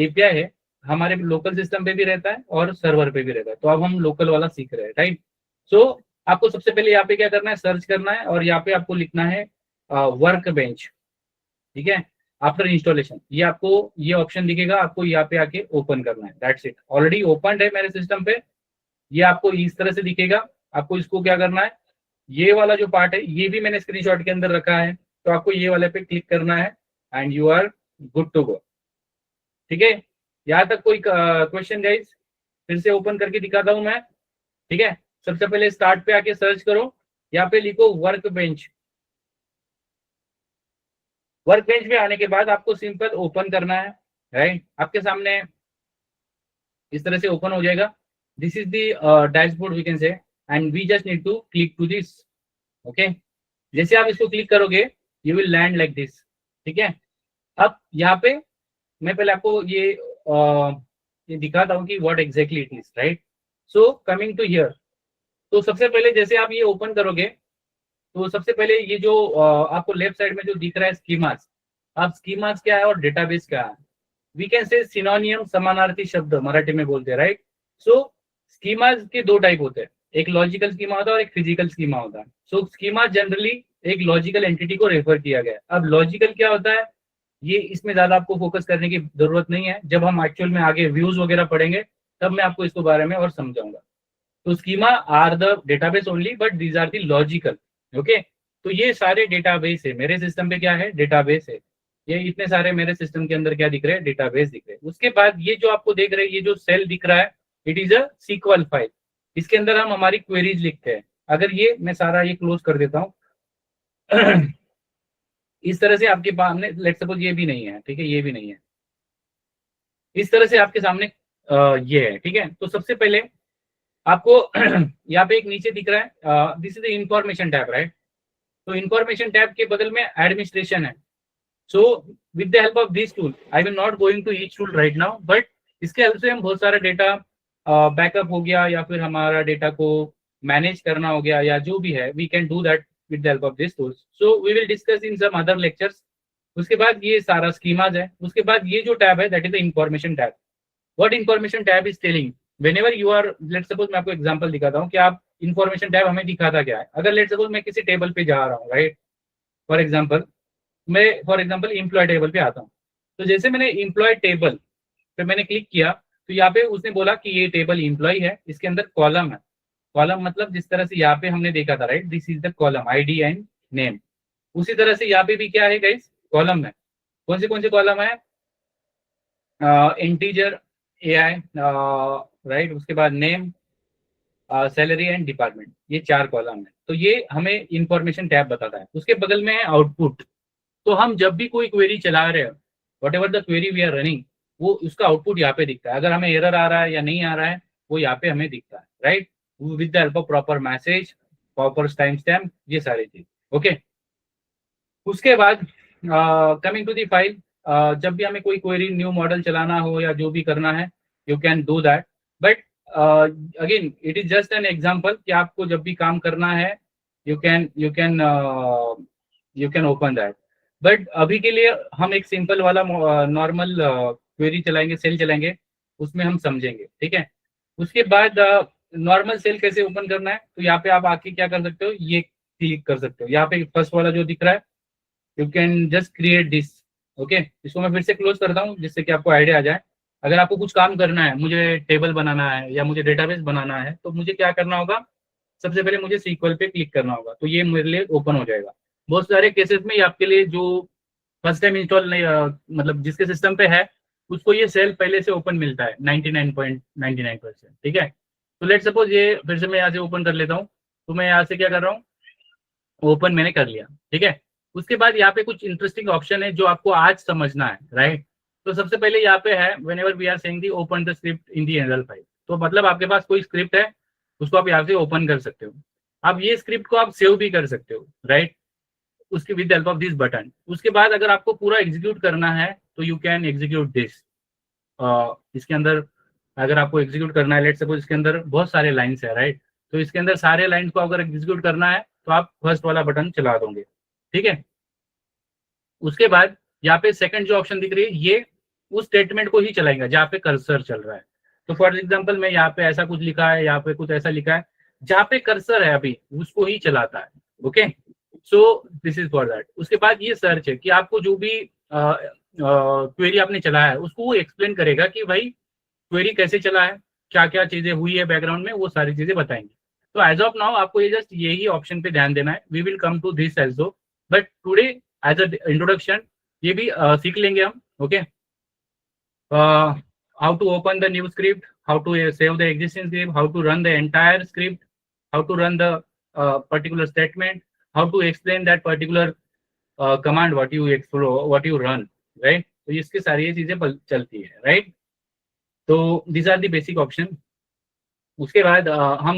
Speaker 1: एपीआई है हमारे लोकल सिस्टम पे भी रहता है और सर्वर पे भी रहता है। तो अब हम लोकल वाला सीख रहे हैं, राइट। सो आपको सबसे पहले यहाँ पे क्या करना है, सर्च करना है, और यहाँ पे आपको लिखना है वर्क बेंच, ठीक है। आफ्टर इंस्टॉलेशन ये आपको ये ऑप्शन दिखेगा, आपको यहाँ पे आके ओपन करना है, दैट्स इट। ऑलरेडी ओपन है मेरे सिस्टम पे, ये आपको इस तरह से दिखेगा। आपको इसको क्या करना है, ये वाला जो पार्ट है ये भी मैंने स्क्रीनशॉट के अंदर रखा है, तो आपको ये वाले पे क्लिक करना है and you are good to go, ठीक है। यहाँ तक कोई क्वेश्चन गाइस? फिर से ओपन करके दिखाता हूं मैं, ठीक है। सबसे पहले स्टार्ट पे आके सर्च करो, यहाँ पे लिखो वर्क बेंच। वर्क बेंच पे आने के बाद आपको सिंपल ओपन करना है, राइट। आपके सामने इस तरह से ओपन हो जाएगा। This is the dashboard we can say, and we just need to click to this, okay. जैसे आप इसको क्लिक करोगे you will land like this, ठीक है। अब यहाँ पे मैं पहले आपको ये दिखाता हूँ कि what exactly it is, right. So coming to here, तो सबसे पहले जैसे आप ये ओपन करोगे तो सबसे पहले ये जो आपको लेफ्ट साइड में जो दिख रहा है स्कीमास, अब स्कीमास क्या है और डेटाबेस क्या है, वी कैन से सिनोनियम, समानार्थी शब्द मराठी में बोलते हैं, राइट। सो स्कीमास के दो टाइप होते हैं, एक लॉजिकल स्कीमा होता है और एक फिजिकल स्कीमा होता है। सो स्कीमा जनरली एक लॉजिकल एंटिटी को रेफर किया गया है। अब लॉजिकल क्या होता है, ये इसमें ज्यादा आपको फोकस करने की जरूरत नहीं है, जब हम एक्चुअल में आगे व्यूज वगैरह पढ़ेंगे तब मैं आपको इसके बारे में और समझाऊंगा। तो schema are the database only, but these are the logical, okay. तो ये सारे डेटाबेस है मेरे सिस्टम पे, क्या है, डेटाबेस है। ये इतने सारे मेरे सिस्टम के अंदर क्या दिख रहे हैं, डेटाबेस दिख रहे हैं। उसके बाद ये जो आपको देख रहे हैं, ये जो सेल दिख रहा है, it is a SQL file. इसके अंदर हम हमारी क्वेरीज लिखते हैं। अगर ये मैं सारा ये क्लोज कर देता हूँ इस तरह से आपके सामने, लेट्स सपोज ये भी नहीं है, ठीक है, ये भी नहीं है, इस तरह से आपके सामने ये है, ठीक है। तो सबसे पहले आपको यहाँ पे एक नीचे दिख रहा है, this is the information tab, right. तो इंफॉर्मेशन टैब के बगल में एडमिनिस्ट्रेशन है। So with the help of this tool, I will not going to each tool right now, but इसके हेल्प से हम बहुत सारा डेटा बैकअप हो गया या फिर हमारा डेटा को मैनेज करना हो गया या जो भी है, we can do that with the help of this tools. So we will discuss in some other lectures. उसके बाद ये सारा स्कीमाज है। उसके बाद ये जो टैब है that is the information tab. What information tab is telling, whenever you are, let's suppose मैं आपको एग्जांपल दिखाता हूँ कि आप इंफॉर्मेशन टैब हमें दिखाता क्या है। अगर लेट्स सपोज मैं किसी टेबल पे जा रहा हूँ, राइट, फॉर एग्जांपल मैं एम्प्लॉय टेबल पे आता हूँ। तो जैसे मैंने एम्प्लॉय टेबल पे मैंने क्लिक किया, तो यहाँ पे उसने बोला कि ये टेबल एम्प्लॉय है, इसके अंदर कॉलम है। कॉलम मतलब जिस तरह से यहाँ पे हमने देखा था, right, this is the column, ID and name. उसी तरह से यहाँ पे भी क्या है गाइस, कॉलम है। कौन से कॉलम है, इंटीजर, एआई, राइट, उसके बाद नेम, सैलरी एंड डिपार्टमेंट, ये चार कॉलम है। तो ये हमें इंफॉर्मेशन टैब बताता है। उसके बगल में है आउटपुट। तो हम जब भी कोई क्वेरी चला रहे हैं, whatever the query we are running, वो उसका आउटपुट यहाँ पे दिखता है। अगर हमें एरर आ रहा है या नहीं आ रहा है, वो यहाँ पे हमें दिखता है, right, with the help of proper message, proper time stamp, ये सारी चीज, ओके। उसके बाद कमिंग टू दी फाइल, जब भी हमें कोई क्वेरी न्यू मॉडल चलाना हो या जो भी करना है, you can do that. But again it is just an example कि आपको जब भी काम करना है, you can open that. But अभी के लिए हम एक सिंपल वाला नॉर्मल क्वेरी चलाएंगे, सेल चलाएंगे, उसमें हम समझेंगे, ठीक है। उसके बाद नॉर्मल सेल कैसे ओपन करना है, तो यहाँ पे आप आके क्या कर सकते हो, ये क्लिक कर सकते हो। यहाँ पे फर्स्ट वाला जो दिख रहा है, you can just create this, okay. इसको मैं फिर से क्लोज करता हूँ जिससे कि आपको आइडिया आ जाए। अगर आपको कुछ काम करना है, मुझे टेबल बनाना है या मुझे डेटाबेस बनाना है, तो मुझे क्या करना होगा, सबसे पहले मुझे सीक्वल पे क्लिक करना होगा, तो ये मेरे लिए ओपन हो जाएगा। बहुत सारे केसेस में आपके लिए जो फर्स्ट टाइम इंस्टॉल नहीं, मतलब जिसके सिस्टम पे है, उसको ये सेल पहले से ओपन मिलता है 99.99%, ठीक है। तो लेट सपोज ये फिर से मैं यहाँ से ओपन कर लेता हूँ। तो मैं यहाँ से क्या कर रहा हूँ, ओपन मैंने कर लिया, ठीक है। उसके बाद यहाँ पे कुछ इंटरेस्टिंग ऑप्शन है जो आपको आज समझना है, राइट। तो सबसे पहले यहाँ पे है, whenever we are saying the open the script in the एनरल फाइल, तो मतलब आपके पास कोई स्क्रिप्ट है, उसको आप यहाँ से ओपन कर सकते हो। अब ये स्क्रिप्ट को आप सेव भी कर सकते हो, राइट। उसके with help of this button. उसके बाद अगर आपको पूरा एग्जीक्यूट करना है तो यू कैन एग्जीक्यूट दिस। इसके अंदर अगर आपको एग्जीक्यूट करना है, लेट्स सपोज इसके अंदर बहुत सारे लाइंस है, राइट, तो इसके अंदर सारे लाइंस को अगर एग्जीक्यूट करना है तो आप फर्स्ट वाला बटन चला दोगे, ठीक है। उसके बाद यहाँ पे सेकंड जो ऑप्शन दिख रही है ये उस स्टेटमेंट को ही चलाएगा जहाँ पे कर्सर चल रहा है। तो फॉर एग्जांपल मैं यहाँ पे ऐसा कुछ लिखा है, यहाँ पे कुछ ऐसा लिखा है, जहाँ पे कर्सर है अभी उसको ही चलाता है। Okay, so this is for that. उसके बाद ये सर्च है कि आपको जो भी क्वेरी आपने चलाया है उसको वो एक्सप्लेन करेगा कि भाई क्वेरी कैसे चला है, क्या क्या चीजें हुई है बैकग्राउंड में, वो सारी चीजें बताएंगे। तो एज ऑफ नाउ आपको ये जस्ट यही ऑप्शन पे ध्यान देना है। We will come to this also, but today as a introduction ये भी सीख लेंगे हम। Okay, how to open the new script, how to save the existing script, how to run the entire script, how to run the particular statement, how to explain that particular command what you run, right. तो इसकी सारी ये चीजें चलती है, right. तो this are the basic option. उसके बाद हम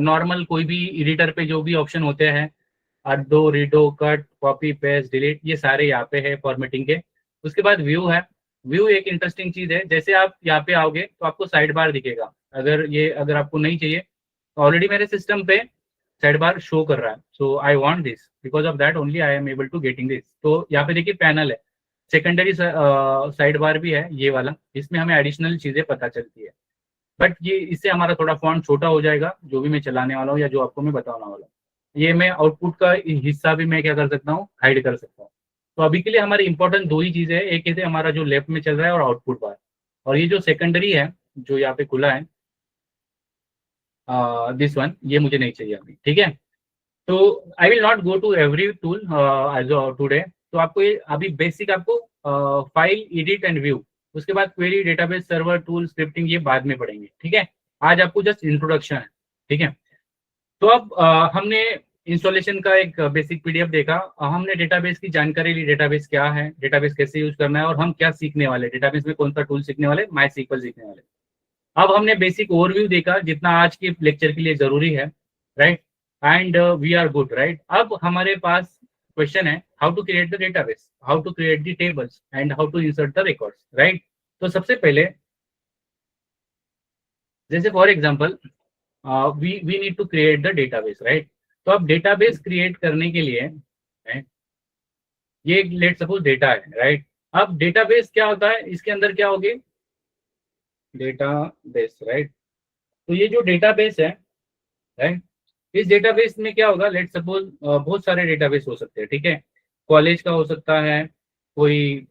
Speaker 1: नॉर्मल कोई भी एडिटर पे जो भी ऑप्शन होते हैं, undo, redo, cut, copy, paste, delete, ये सारे यहाँ पे है फॉर्मेटिंग के। उसके बाद व्यू है। व्यू एक इंटरेस्टिंग चीज है, जैसे आप यहाँ पे आओगे तो आपको साइड बार दिखेगा। अगर आपको नहीं चाहिए, ऑलरेडी मेरे सिस्टम पे साइड बार शो कर रहा है, so I want this, because of that only I am able to getting this. तो यहाँ पे देखिए पैनल है, सेकेंडरी साइड बार भी है ये वाला, इसमें हमें एडिशनल चीजें पता चलती है। बट ये इससे हमारा थोड़ा फॉन्ट छोटा हो जाएगा जो भी मैं चलाने वाला हूँ या जो आपको मैं बताने वाला हूँ। ये मैं आउटपुट का हिस्सा भी मैं क्या कर सकता हूँ, हाइड कर सकता हूँ। तो अभी के लिए हमारी इंपॉर्टेंट दो ही चीजें है, एक है हमारा जो लेफ्ट में चल रहा है और आउटपुट बार, और ये जो सेकेंडरी है जो यहाँ पे खुला है दिस वन, ये मुझे नहीं चाहिए अभी, ठीक है। तो I will not go to every tool as today. तो आपको ये अभी बेसिक आपको फाइल, एडिट एंड व्यू, उसके बाद query, database, server, tool, scripting, ये बाद में पढ़ेंगे, ठीक है। आज आपको जस्ट इंट्रोडक्शन है, ठीक है। तो अब हमने इंस्टॉलेशन का एक बेसिक पीडीएफ देखा, हमने डेटाबेस की जानकारी ली, डेटाबेस क्या है, डेटाबेस कैसे यूज करना है, और हम क्या सीखने वाले, डेटाबेस में कौन सा टूल सीखने वाले, माई सीक्वल सीखने वाले। अब हमने बेसिक ओवरव्यू देखा जितना आज के लेक्चर के लिए जरूरी है, right, and we are good, right. अब हमारे पास क्वेश्चन है, how to create the database, how to create the tables and how to insert the records, right. तो सबसे पहले जैसे for example we need to create the database, right. तो अब डेटाबेस क्रिएट करने के लिए, right, ये लेट सपोज डेटा है, राइट। अब डेटाबेस क्या होता है, इसके अंदर क्या होगी, डेटाबेस, राइट। तो ये जो डेटाबेस है, राइट, इस डेटाबेस में क्या होगा, लेट सपोज बहुत सारे डेटाबेस हो सकते हैं, ठीक है। कॉलेज का हो सकता है, कोई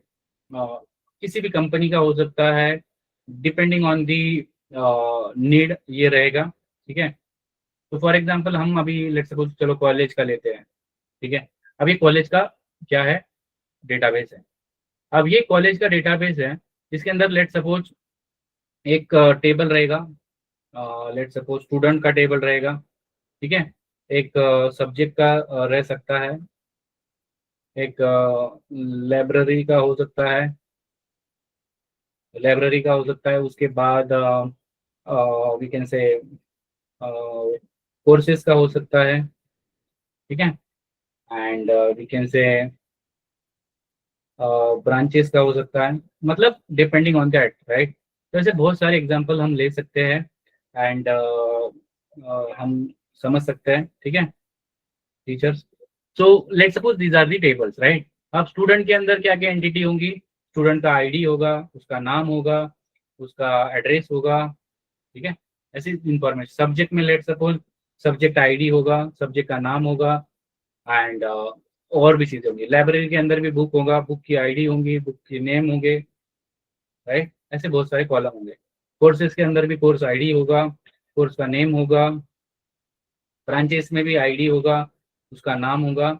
Speaker 1: किसी भी कंपनी का हो सकता है, डिपेंडिंग ऑन दी नीड ये रहेगा, ठीक है। तो फॉर एग्जांपल हम अभी लेट सपोज चलो कॉलेज का लेते हैं, ठीक है। अभी कॉलेज का क्या है, डेटाबेस है। अब ये कॉलेज का डेटाबेस है, इसके अंदर लेट सपोज एक टेबल रहेगा, लेट सपोज स्टूडेंट का टेबल रहेगा, ठीक है। एक सब्जेक्ट का रह सकता है, एक लाइब्रेरी का हो सकता है, उसके बाद वी कैन से कोर्सेज का हो सकता है, ठीक है, and we can say branches का हो सकता है, मतलब डिपेंडिंग ऑन दैट, राइट। तो ऐसे बहुत सारे एग्जांपल हम ले सकते हैं एंड हम समझ सकते हैं, ठीक है teachers. So let suppose these are the tables, right. अब स्टूडेंट के अंदर क्या क्या एंटिटी होंगी, स्टूडेंट का आईडी होगा, उसका नाम होगा, उसका एड्रेस होगा, ठीक है, ऐसी इंफॉर्मेशन। सब्जेक्ट में लेट सपोज सब्जेक्ट आईडी होगा, सब्जेक्ट का नाम होगा, एंड और भी चीजें होंगी। लाइब्रेरी के अंदर भी बुक होगा, बुक की आईडी होंगी, बुक के नेम होंगे, राइट। ऐसे बहुत सारे कॉलम होंगे। कोर्सेज के अंदर भी कोर्स आईडी होगा, कोर्स का नेम होगा, ब्रांचेस में भी आईडी होगा, उसका नाम होगा,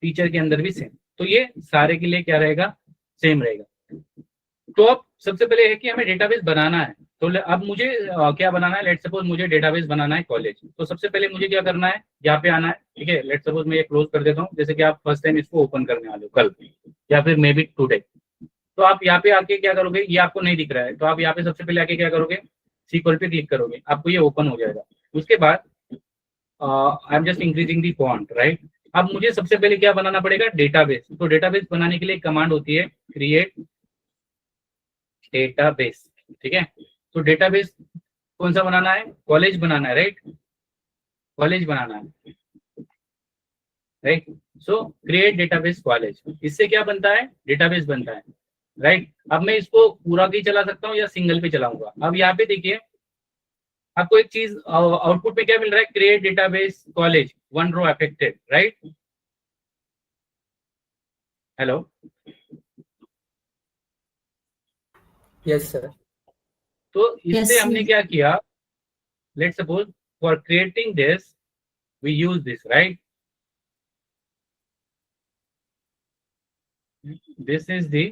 Speaker 1: टीचर के अंदर भी सेम। तो ये सारे के लिए क्या रहेगा, सेम रहेगा। तो अब सबसे पहले है कि हमें डेटाबेस बनाना है। तो अब मुझे क्या बनाना है, लेट सपोज मुझे डेटाबेस बनाना है कॉलेज। तो सबसे पहले मुझे क्या करना है, यहाँ पे आना है, ठीक है। लेट सपोज मैं ये क्लोज कर देता हूँ, जैसे कि आप फर्स्ट टाइम इसको ओपन करने वाले हो कल या फिर मे बी टुडे। तो आप यहाँ पे आके क्या करोगे, ये आपको नहीं दिख रहा है, तो आप यहाँ पे सबसे पहले आके क्या करोगे, सीक्वल पे क्लिक करोगे, आपको ये ओपन हो जाएगा। उसके बाद I am just increasing the font, right. अब मुझे सबसे पहले क्या बनाना पड़ेगा, डेटाबेस। तो डेटाबेस बनाने के लिए कमांड होती है क्रिएट डेटाबेस, ठीक है। तो डेटाबेस कौन सा बनाना है, कॉलेज बनाना है, राइट, कॉलेज बनाना है, राइट। सो क्रिएट डेटाबेस कॉलेज, इससे क्या बनता है, डेटाबेस बनता है, राइट। अब मैं इसको पूरा भी चला सकता हूँ या सिंगल पे चलाऊंगा। अब यहाँ पे देखिए आपको एक चीज आउटपुट में क्या मिल रहा है, create database college 1 row affected, right. Hello,
Speaker 2: yes sir.
Speaker 1: तो इससे
Speaker 3: Yes,
Speaker 1: हमने क्या किया, let's suppose for creating this we use this, right, this is the,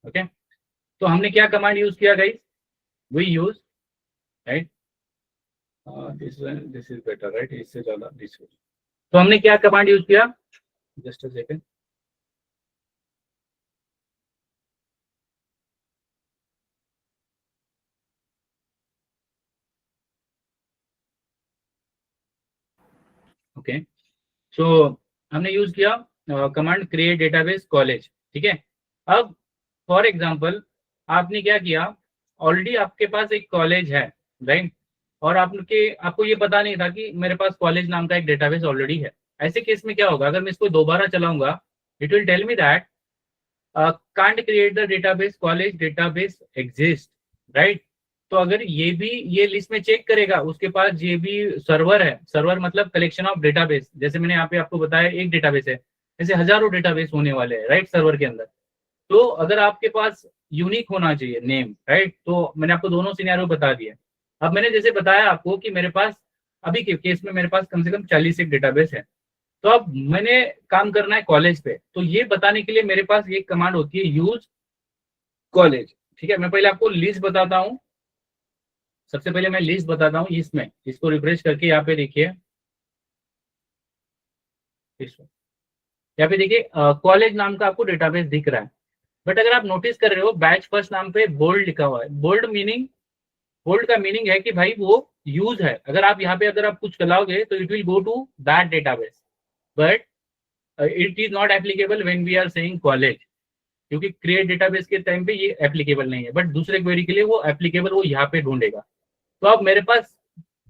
Speaker 1: okay. तो हमने क्या कमांड यूज किया guys, we use, right, this is better, right, इससे ज्यादा दिस। तो हमने क्या कमांड यूज किया, just a second, okay. So हमने यूज किया कमांड क्रिएट डेटाबेस कॉलेज, ठीक है। अब फॉर एग्जांपल आपने क्या किया, ऑलरेडी आपके पास एक कॉलेज है, राइट, और आपको ये पता नहीं था कि मेरे पास कॉलेज नाम का एक डेटाबेस ऑलरेडी है। ऐसे केस में क्या होगा, अगर मैं इसको दोबारा चलाऊंगा, it will tell me that can't create the database college database exist, right. तो अगर ये लिस्ट में चेक करेगा, उसके पास ये भी सर्वर है, सर्वर मतलब कलेक्शन ऑफ डेटाबेस, जैसे मैंने यहाँ पे आपको बताया एक डेटाबेस है, ऐसे हजारों डेटाबेस होने वाले हैं, राइट, सर्वर के अंदर। तो अगर आपके पास यूनिक होना चाहिए नेम, राइट, तो मैंने आपको दोनों सिनेरियो बता दिए। अब मैंने जैसे बताया आपको कि मेरे पास अभी के केस में मेरे पास कम से कम 40 एक डेटाबेस है। तो अब मैंने काम करना है कॉलेज पे, तो ये बताने के लिए मेरे पास एक कमांड होती है यूज कॉलेज, ठीक है। मैं पहले आपको लिस्ट बताता हूँ, सबसे पहले मैं लिस्ट बताता हूँ इसमें, इसको रिफ्रेश करके यहाँ पे देखिए, यहाँ पे देखिए कॉलेज नाम का आपको डेटाबेस दिख रहा है। बट अगर आप नोटिस कर रहे हो बैच फर्स्ट नाम पे बोल्ड लिखा हुआ है। बोल्ड का मीनिंग है कि भाई वो यूज है, अगर आप यहाँ पे अगर आप कुछ चलाओगे तो it will go to that database, but it is not applicable when we are saying college, क्योंकि क्रिएट डेटाबेस के टाइम पे ये एप्लीकेबल नहीं है, बट दूसरे क्वेरी के लिए वो एप्लीकेबल, वो यहाँ पे ढूंढेगा। तो अब मेरे पास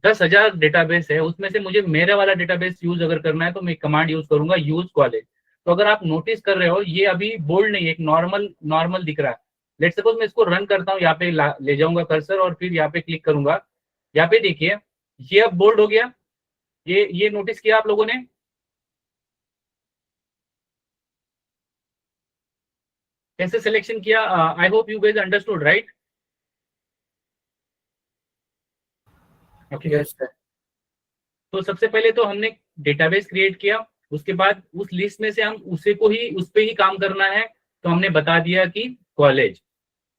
Speaker 1: 10,000 डेटाबेस है, उसमें से मुझे मेरा वाला डेटाबेस यूज अगर करना है तो मैं कमांड यूज करूंगा यूज कॉलेज। तो अगर आप नोटिस कर रहे हो ये अभी बोल्ड नहीं है, एक नॉर्मल नॉर्मल दिख रहा है। लेट सपोज मैं इसको रन करता हूँ, यहाँ पे ले जाऊंगा कर्सर और फिर यहाँ पे क्लिक करूंगा, यहाँ पे देखिए ये अब बोल्ड हो गया। ये नोटिस किया आप लोगों ने, कैसे सिलेक्शन किया, I hope you guys understood, right, okay.
Speaker 2: Yes sir.
Speaker 1: तो सबसे पहले तो हमने डेटाबेस क्रिएट किया, उसके बाद उस लिस्ट में से हम उसे को ही उस पे ही काम करना है, तो हमने बता दिया कि कॉलेज,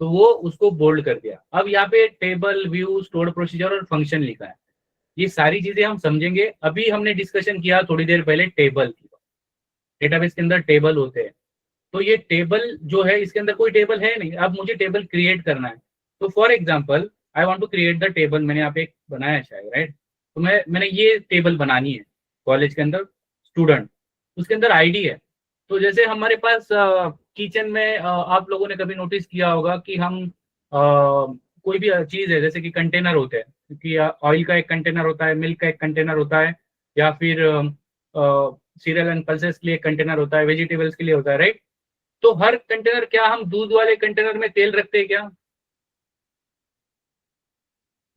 Speaker 1: तो वो उसको बोल्ड कर दिया। अब यहाँ पे टेबल, व्यू, स्टोर्ड प्रोसीजर और फंक्शन लिखा है, ये सारी चीजें हम समझेंगे। अभी हमने डिस्कशन किया थोड़ी देर पहले टेबल की, डेटाबेस के अंदर टेबल होते हैं। तो ये टेबल जो है इसके अंदर कोई टेबल है नहीं, अब मुझे टेबल क्रिएट करना है। तो for example I want to create the table, मैंने यहाँ पे एक बनाया है शायद, राइट। तो मैंने ये टेबल बनानी है कॉलेज के अंदर, स्टूडेंट, उसके अंदर आईडी है। तो जैसे हमारे पास किचन में आप लोगों ने कभी नोटिस किया होगा कि हम कोई भी चीज़ है, जैसे कि कंटेनर होते हैं, क्योंकि ऑयल का एक कंटेनर होता है, मिल्क का एक कंटेनर होता है, या फिर सीरियल एंड पल्सेस के लिए एक कंटेनर होता है, वेजिटेबल्स के लिए होता है, राइट। तो हर कंटेनर, क्या हम दूध वाले कंटेनर में तेल रखते हैं क्या,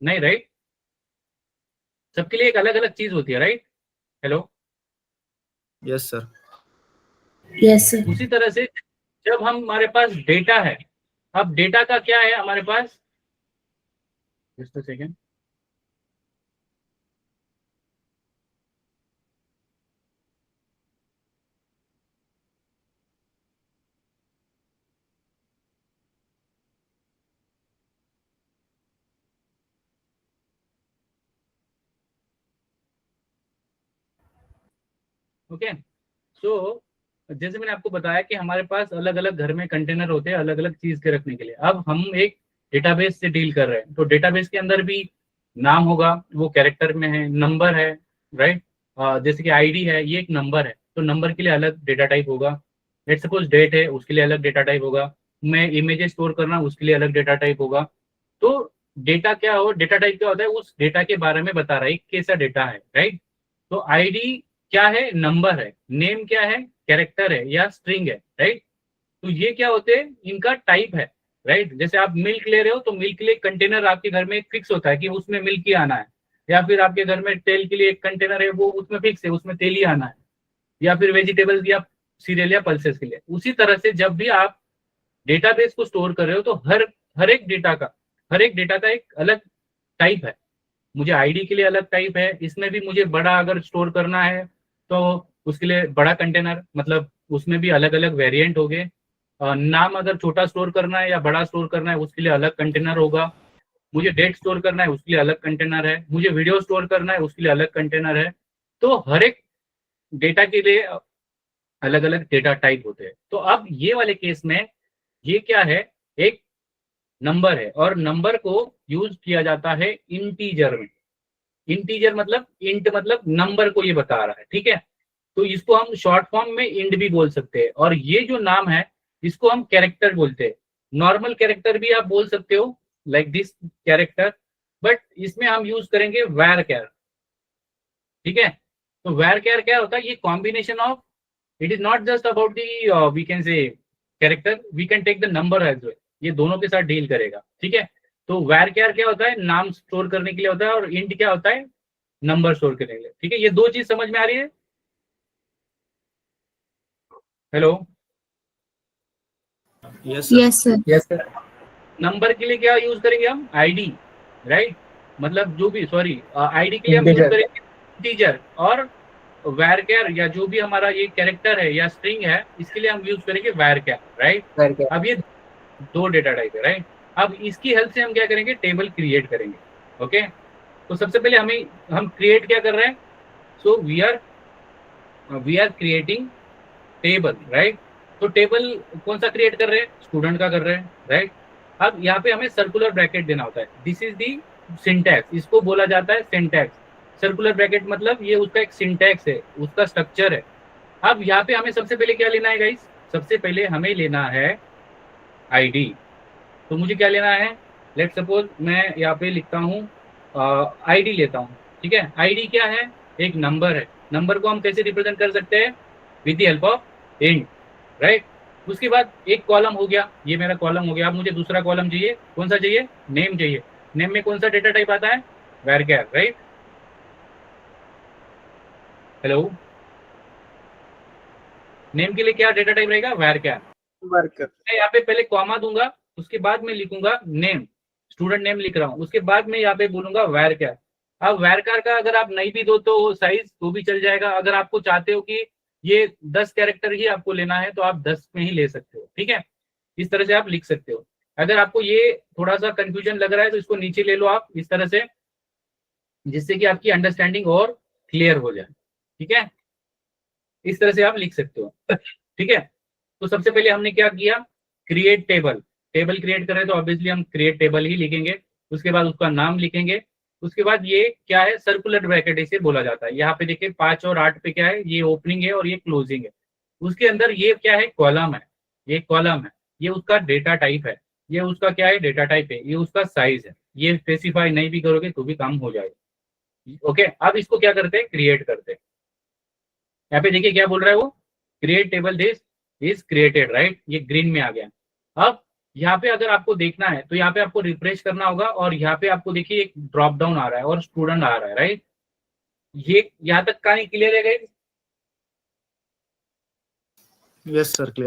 Speaker 1: नहीं, राइट, सबके लिए एक अलग अलग चीज होती है, right. Hello,
Speaker 2: yes sir.
Speaker 3: yes, sir.
Speaker 1: उसी तरह से जब हमारे पास डेटा है, अब डेटा का क्या है हमारे पास, जस्ट अ सेकेंड, ओके। सो जैसे मैंने आपको बताया कि हमारे पास अलग अलग घर में कंटेनर होते हैं अलग अलग चीज के रखने के लिए। अब हम एक डेटाबेस से डील कर रहे हैं, तो डेटाबेस के अंदर भी नाम होगा, वो कैरेक्टर में है, नंबर है, राइट, जैसे कि आईडी है, ये एक नंबर है, तो नंबर के लिए अलग डेटा टाइप होगा। लेट सपोज डेट है, उसके लिए अलग डेटा टाइप होगा। मैं इमेजेस स्टोर करना, उसके लिए अलग डेटा टाइप होगा। तो डेटा क्या हो, डेटा टाइप क्या होता है, उस डेटा के बारे में बता रहा है कैसा डेटा है, राइट। तो आईडी क्या है, नंबर है। नेम क्या है, कैरेक्टर है या स्ट्रिंग है, राइट। तो ये क्या होते हैं, इनका टाइप है, राइट। जैसे आप मिल्क ले रहे हो, तो मिल्क के लिए कंटेनर आपके घर में एक फिक्स होता है कि उसमें मिल्क ही आना है। या फिर आपके घर में तेल के लिए एक कंटेनर है, वो उसमें फिक्स है, उसमें तेल ही आना है। या फिर वेजिटेबल्स या सीरियल या पल्सेस के लिए। उसी तरह से जब भी आप डेटाबेस को स्टोर कर रहे हो, तो हर एक डेटा का एक अलग टाइप है। मुझे आईडी के लिए अलग टाइप है, इसमें भी मुझे बड़ा अगर स्टोर करना है तो उसके लिए बड़ा कंटेनर, मतलब उसमें भी अलग अलग वेरिएंट हो गए। नाम अगर छोटा स्टोर करना है या बड़ा स्टोर करना है, उसके लिए अलग कंटेनर होगा। मुझे डेट स्टोर करना है, उसके लिए अलग कंटेनर है। मुझे वीडियो स्टोर करना है, उसके लिए अलग कंटेनर है। तो हर एक डेटा के लिए अलग अलग डेटा टाइप होते हैं। तो अब ये वाले केस में ये क्या है, एक नंबर है, और नंबर को यूज किया जाता है इंटीजर में। इंटीजर मतलब इंट, मतलब नंबर को ये बता रहा है, ठीक है। तो इसको हम शॉर्ट फॉर्म में इंट भी बोल सकते हैं। और ये जो नाम है, इसको हम कैरेक्टर बोलते हैं। नॉर्मल कैरेक्टर भी आप बोल सकते हो, लाइक दिस कैरेक्टर, बट इसमें हम यूज करेंगे वैर कैर, ठीक है। तो वैर कैर क्या होता है, ये combination of, it is not just about the we can say character, we can take the number as well, ये दोनों के साथ डील करेगा, ठीक है। तो वैर कैर क्या होता है, नाम स्टोर करने के लिए होता है, और इंट क्या होता है, नंबर स्टोर करने के लिए, ठीक है। ये दो चीज समझ में आ रही है। Hello.
Speaker 2: Yes, sir.
Speaker 3: Yes, sir.
Speaker 2: Yes, sir.
Speaker 1: Number के लिए क्या यूज करेंगे हम, आईडी, राइट। मतलब जो भी, सॉरी, आईडी के लिए हम यूज
Speaker 2: Integer.
Speaker 1: करेंगे इंटीजर। और वैरकैर या जो भी हमारा ये कैरेक्टर है या स्ट्रिंग है, इसके लिए हम यूज करेंगे वैरकैर, राइट।
Speaker 2: Where can?
Speaker 1: अब ये दो डेटा टाइप है, राइट। अब इसकी हेल्प से हम क्या करेंगे, टेबल क्रिएट करेंगे, ओके। तो सबसे पहले हम क्रिएट क्या कर रहे हैं, so we are creating table, right. तो टेबल कौन सा क्रिएट कर रहे हैं, स्टूडेंट का कर रहे हैं, राइट। अब यहाँ पे हमें सर्कुलर ब्रैकेट देना होता है, दिस इज दी सिंटैक्स, इसको बोला जाता है सिंटैक्स। सर्कुलर ब्रैकेट मतलब ये उसका एक सिंटैक्स है, उसका स्ट्रक्चर है। अब यहाँ पे हमें सबसे पहले क्या लेना है गाइस, सबसे पहले हमें लेना है आईडी। तो मुझे क्या लेना है, लेट सपोज मैं यहाँ पे लिखता हूँ आईडी लेता हूँ, ठीक है। आईडी क्या है, एक नंबर है। नंबर को हम कैसे रिप्रेजेंट कर सकते हैं, with the help of int, right. उसके बाद एक कॉलम हो गया, ये मेरा कॉलम हो गया। अब मुझे दूसरा कॉलम चाहिए, कौन सा चाहिए, नेम चाहिए। नेम में कौन सा डेटा टाइप आता है, वैरकैर, राइट। हेलो। नेम के लिए क्या डेटा टाइप रहेगा, वैरकैर।
Speaker 2: Worker.
Speaker 1: मैं यहाँ पे पहले कॉमा दूंगा, उसके बाद में लिखूंगा नेम, स्टूडेंट नेम लिख रहा हूँ, उसके बाद में यहाँ पे बोलूंगा वैरकैर। अब वैरकैर का अगर आप नहीं भी दो तो साइज तो भी चल जाएगा। अगर आपको चाहते हो कि ये 10 कैरेक्टर ही आपको लेना है, तो आप 10 में ही ले सकते हो, ठीक है। इस तरह से आप लिख सकते हो। अगर आपको ये थोड़ा सा कंफ्यूजन लग रहा है, तो इसको नीचे ले लो आप इस तरह से, जिससे कि आपकी अंडरस्टैंडिंग और क्लियर हो जाए, ठीक है। इस तरह से आप लिख सकते हो, ठीक है। तो सबसे पहले हमने क्या किया, क्रिएट टेबल। टेबल क्रिएट करें तो ऑब्वियसली हम क्रिएट टेबल ही लिखेंगे। उसके बाद उसका नाम लिखेंगे। उसके बाद ये क्या है, सर्कुलर ब्रैकेट इसे बोला जाता है। यहाँ पे देखिए 5 और 8 पे क्या है, ये ओपनिंग है और ये क्लोजिंग है। उसके अंदर ये क्या है, कॉलम है, ये कॉलम है, ये उसका डेटा टाइप है, ये उसका क्या है, डेटा टाइप है, ये उसका साइज है। ये स्पेसिफाई नहीं भी करोगे तो भी काम हो जाएगा, ओके। अब इसको क्या करते हैं, क्रिएट करते हैं। यहाँ पे देखिए क्या बोल रहा है वो, create table this is created, right. ये ग्रीन में आ गया। अब यहाँ पे अगर आपको देखना है तो यहाँ पे आपको रिफ्रेश करना होगा, और यहाँ पे आपको देखिए एक ड्रॉप डाउन आ रहा है और स्टूडेंट आ रहा है, राइट। ये यहाँ तक कहानी क्लियर है गाइस।
Speaker 2: Yes, sir. Clear.